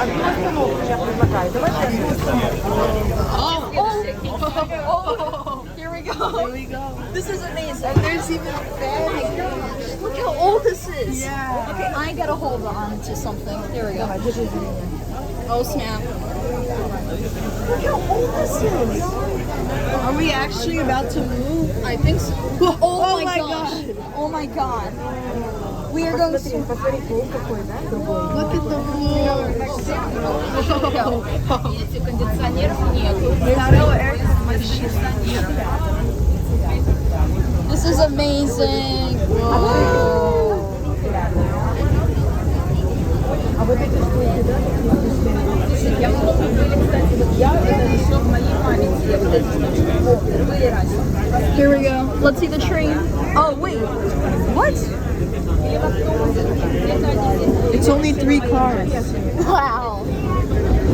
Oh, here we go. Here we go. This is amazing. And there's even a fan. Look how old this is. Yeah. Okay, I gotta hold on to something. There we go. Oh snap. Look how old this is. Are we actually about to move? I think so. Oh, my gosh. god. Oh my god. We are going to... Look at the floor. There's no air conditioning. This is amazing. Whoa. Here we go. Let's see the train. Oh, wait. What? It's only 3 cars. Wow.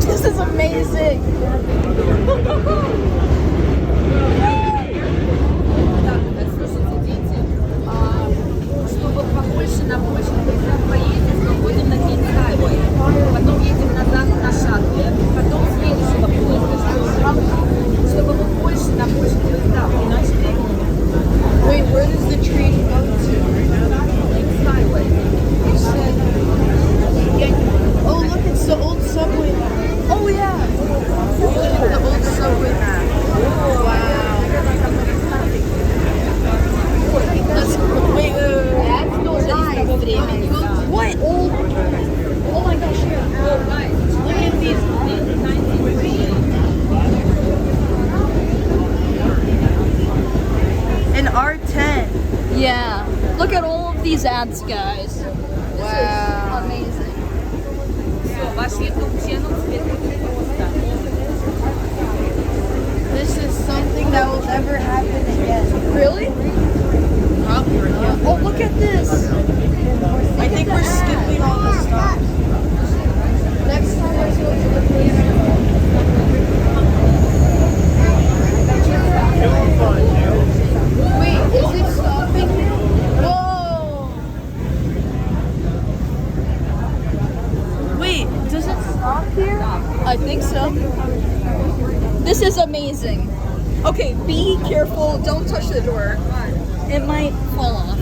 This is amazing. На больше нельзя поедем, выходим на Кейт Хайвей, потом едем назад на шаттле, потом следующего поезда, чтобы больше на больше нельзя, иначе Wait, where does the train go to? Кейт Хайвей. Oh, look, it's the old subway map. Oh, yeah. The old subway map. Oh, wow. Let's wait. What? Oh my gosh. Look at these. An R10. Yeah. Look at all of these ads, guys. Wow. Amazing. This is something that will never happen again. Really? Oh, look at this. I think we're skipping all the stops. Next time let's go to the place. Wait, is it stopping here? Whoa! Wait, does it stop here? I think so. This is amazing. Okay, be careful. Don't touch the door. It might fall off.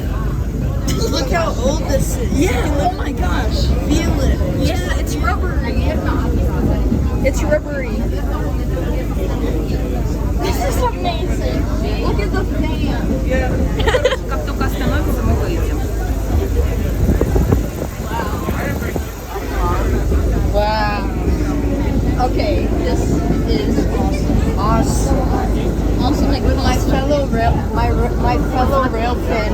Look how old this is. Yeah, oh my gosh. Feel it. Yeah, it's rubbery. It's rubbery. This is amazing. Look at the fan. Yeah. Как только остановится, мы выйдем. Wow. Okay, this is awesome. Awesome. Awesome like With my awesome. fellow rail fan.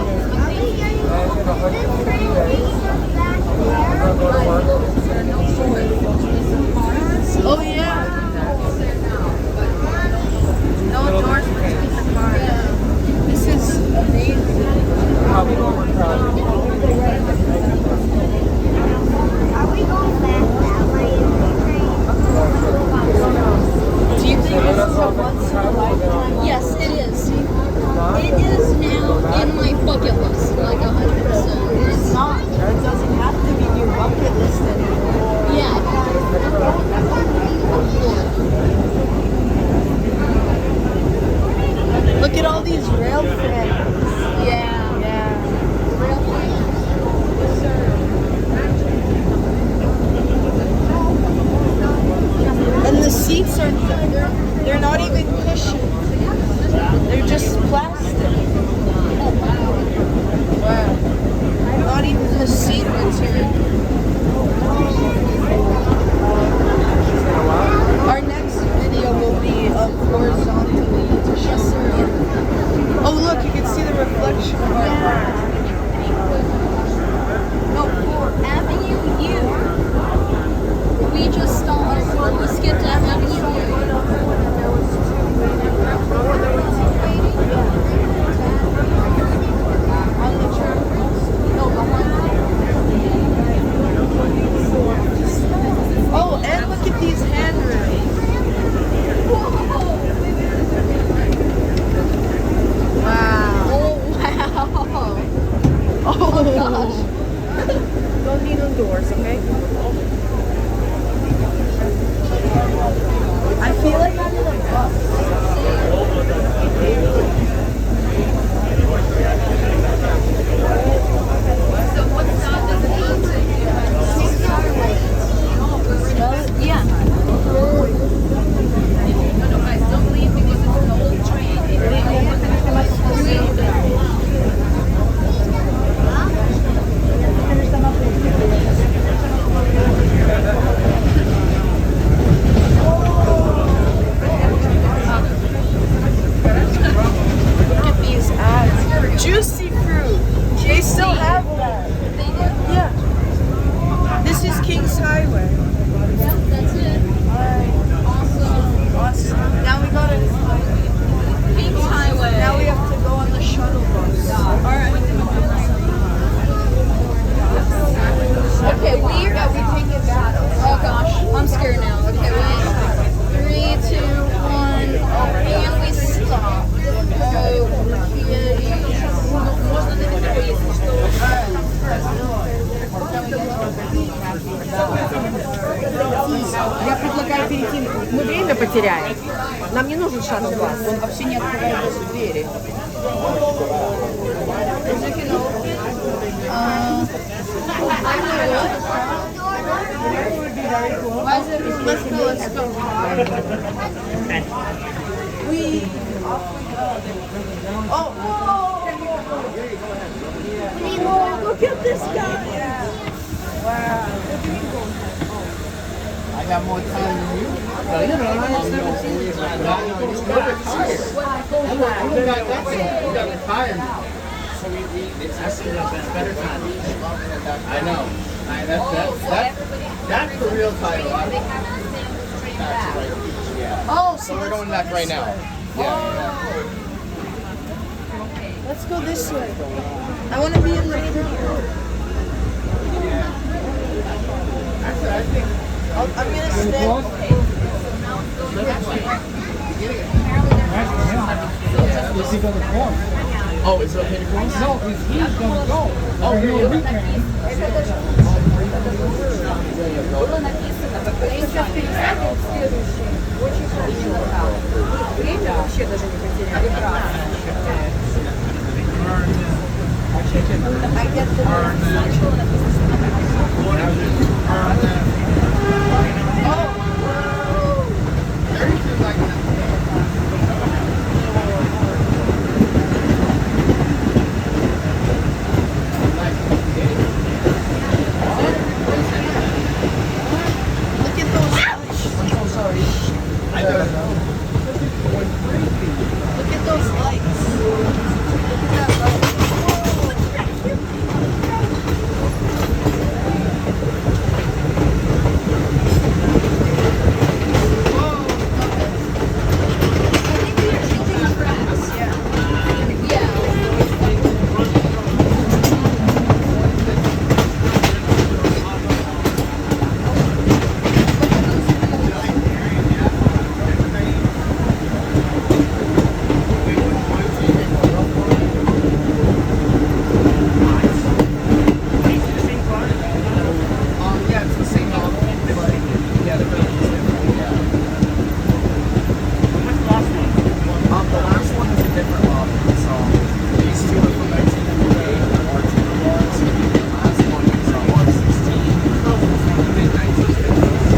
Oh yeah. No doors between the cars. This is amazing. Are we going back that way in the train? Do you think this is a once in a lifetime? Yes, it is. It is now in my bucket list, like 100%. It's not. It doesn't have to be your bucket list anymore. Yeah. Look at all these rail fans. Yeah. Yeah. And the seats are they're not even cushioned. They're just plastic. Wow. Not even the seat material. Our next video will be of horizontally to show. Oh look, you can see the reflection of our car. No, for Avenue U. We just stopped. We skipped Avenue U. On the train. No, behind. Oh, and look at these handrails. Wow. Oh, wow. Oh, gosh. Don't need no doors, okay? Мы время потеряем. Нам не нужен шаттл-бас. Он вообще не открывает даже двери. Let's go, let's go. Oh, look at this guy. I got more time than you. No, you don't. I have 17. You got retirement. So it's better time. I know. That's the real title. Oh, So we're going back right now. Yeah. let's go this way. I want to be in the front. Actually, I think. I'm gonna stand. Is he gonna cross? Oh, is it okay to cross? No, he's gonna go. Oh, you're a weekend. Было написано, как сейчас пересадим в следующий. Очень хорошо. Время вообще даже не потеряли. Прекрасно. I get the Сначала написано, Look at those lights. Look at those lights. Look at that light. Yeah, it's the same model, but yeah, the building's different. Yeah. The last one is a different model. So these two are from 1998, R10-R16. The last one is R16, mid-1950s.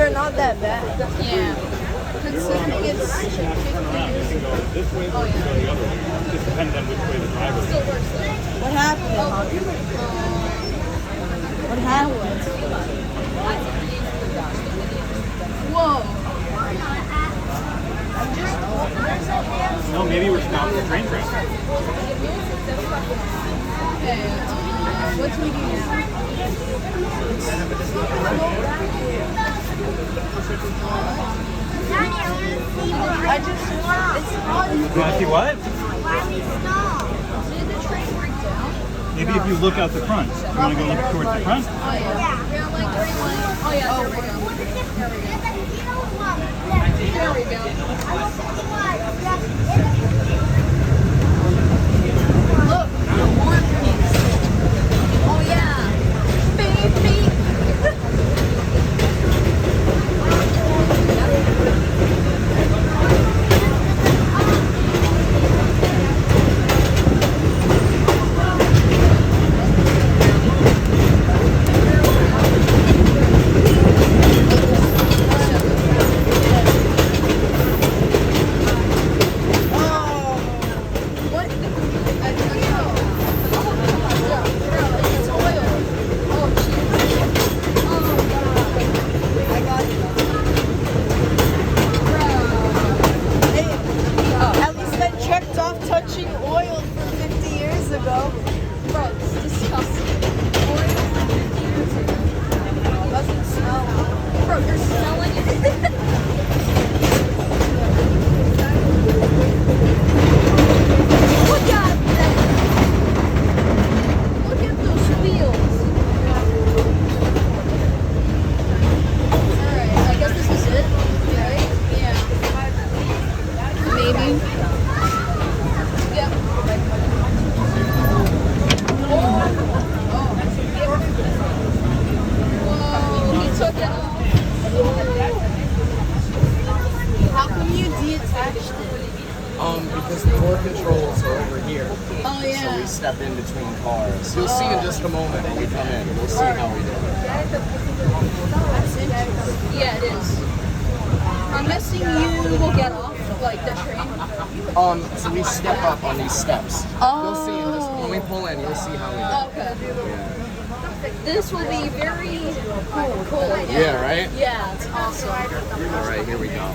they're not that bad. Yeah. Considering it's 50 years ago. This way, or the other way. Just depends on which way the driver is. Still works though. What happened? What happened? Whoa. No, maybe we're stopped for train traffic. Okay. What do we do now? I just, it's not. You want to see what? Did the train break down? Maybe if you look out the front. You want to go look towards the front? Oh yeah. Yeah, like during like. Oh yeah. There we go. There we go. Look, One Piece. Oh yeah. Baby. What? I don't know. Oh, yeah, it's oil. Oh, jeez. Oh, God. I got it. Hey, at least I checked off touching oil from 50 years ago. Bro, it's disgusting. Oil from 50 years ago. It doesn't smell. Bro, you're smelling it. Look at that. Look at those wheels. Alright, I guess this is it. Right? Yeah. Maybe. Yep. Whoa, he took it off. How come you detached it? Because the door controls are over here. Oh, So yeah. we step in between cars. You'll see in just a moment when we come in. We'll see how we do it. Yeah, it is. I'm guessing you will get off, like, the train. So we step up on these steps. You'll see in just when we pull in, you'll see how we do Okay. This will be very cool. it. Yeah, right? Yeah, it's awesome. All right, here we go.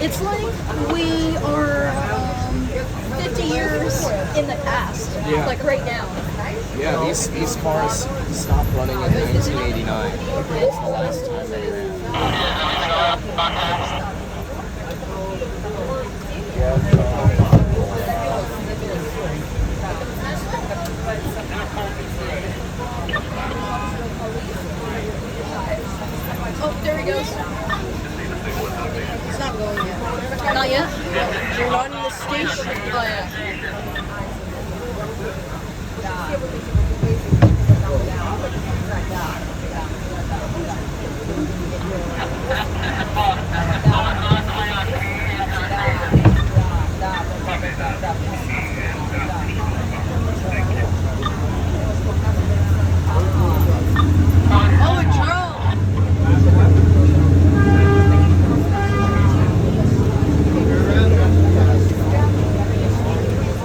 It's like we are 50 years in the past, Yeah. like right now. Yeah, these cars stopped running in 1989. That's the last time they ran. Oh, there he goes. It's not going yet. Not yet? You're not in the station. Oh, yeah. Oh, it drove.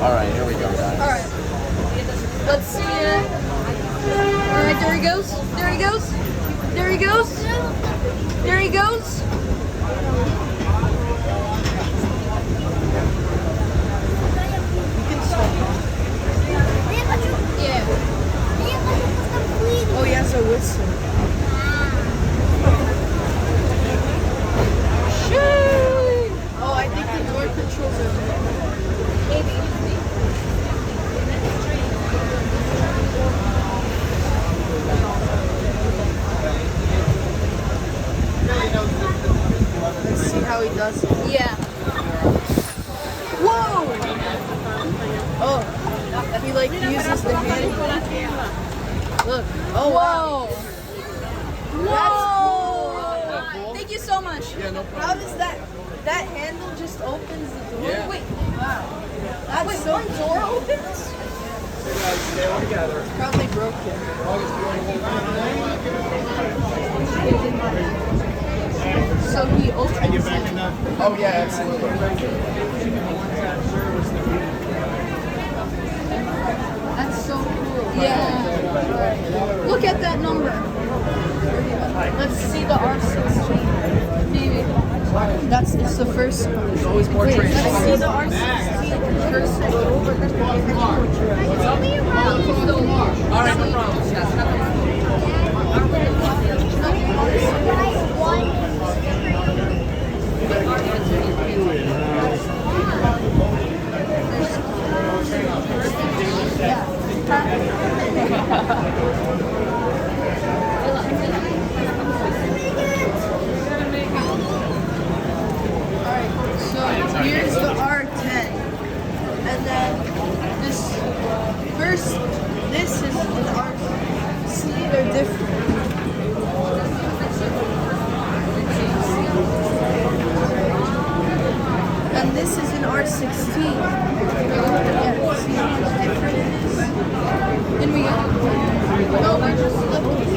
All right, here we go, guys. Alright. Let's see it. Alright, there he goes. There he goes. There he goes. There he goes. You can stop. Yeah. Oh, he has a whistle. Oh, I think the door controls are Let's see how he does it. Yeah. Whoa! Oh, he like uses the hand. Look. Oh, wow. Whoa! Thank you so much. Yeah, no problem. How does that handle just opens the door? Yeah. Wait, Wow. That's wait, so one door opens? Stay all together. Probably broken. So he opens it. Oh yeah, absolutely. That's so cool. Yeah. Look at that number. Let's see the R16. Maybe. It's the first one. There's always more Wait, trains. let's see the R16 first. All right, no problem. Сейчас, надо So here's the R10. And then this is the R. See, they're different. And this is an R16. Yeah, see how much different it is? And we No, we're just looking.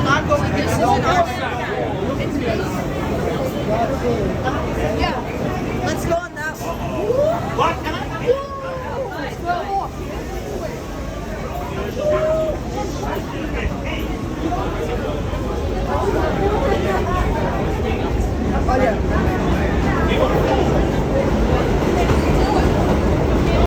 Not going this is an R16. Yeah, let's go on that one. Let's go.